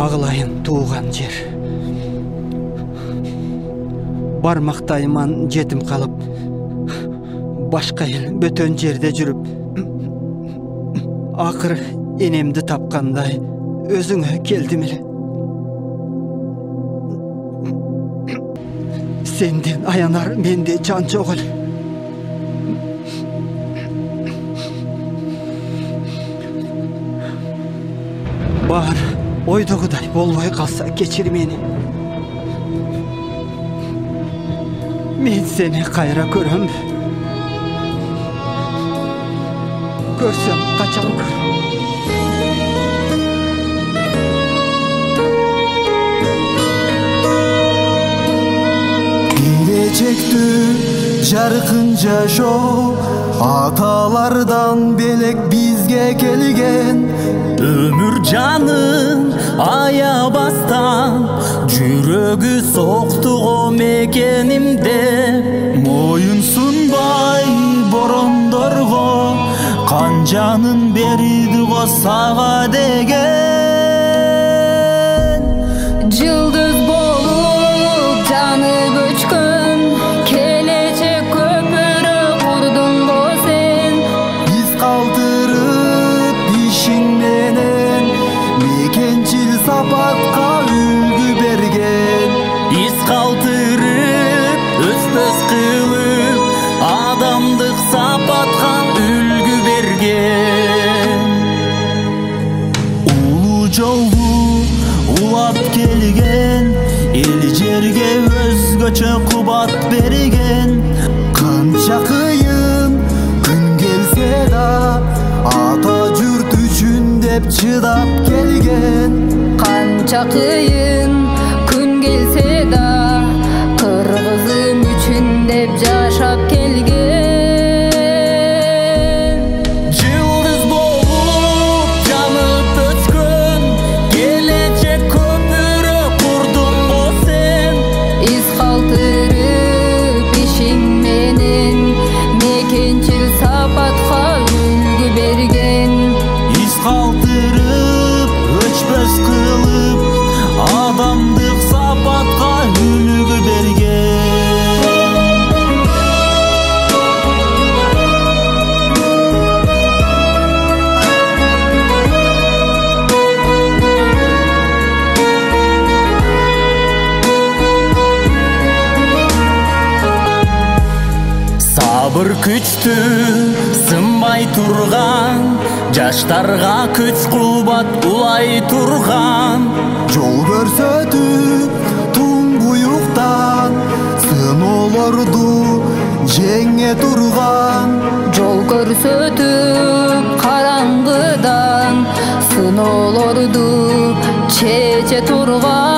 Кагылайын туған жер. Бармақтайман жетім қалып, башқа ел бөтен жерде жүріп, ақыр енемді тапқандай өзіңе келдім еле. Сенден аянар менде жан жоқ эле. Бар ойдағыдай болбай қалса кечір мені. Мен сені қайра көрем. Көрсем қачан көр. Келечекті жарқын жашоо аталардан белек бизге келген. Өмір жанын аябастан жүрөгү соктуго мекенимде. Моюн сунбай борондорго канжанын берди го сага деген. Жылдыз болуп жанып өчкөн келечек көпүрө курдуң го сен. Биз калтырып ишиң менен мекенчил сапатка үлгү берген. Биз калтырып өз кылып адамдык сапатка үлгү берген. Улуу жолду улап келген, эл жерге өзгөчө кубат берген. Канча кыйын күн келсе да ата журт үчүн деп чыдап келген. Канча кыйын күн келсе да кыргызым үчүн деп жашап келген. Жылдыз болуп жанып өчкөн келечек көпүрө курдуң го сен. Из калтырып ишиң менен мекенчил сапатка үлгү берген. Из калтырып өчпөс кылып адамдык сапатка үлгү берген. Сабыр күчтүү сынбай турган, жаштарга күч кубат улай турган. Жол көрсөтүп туңгуюктан сыноолорду жеңе турган. Жол көрсөтүп караңгыдан сыноолорду чече турган.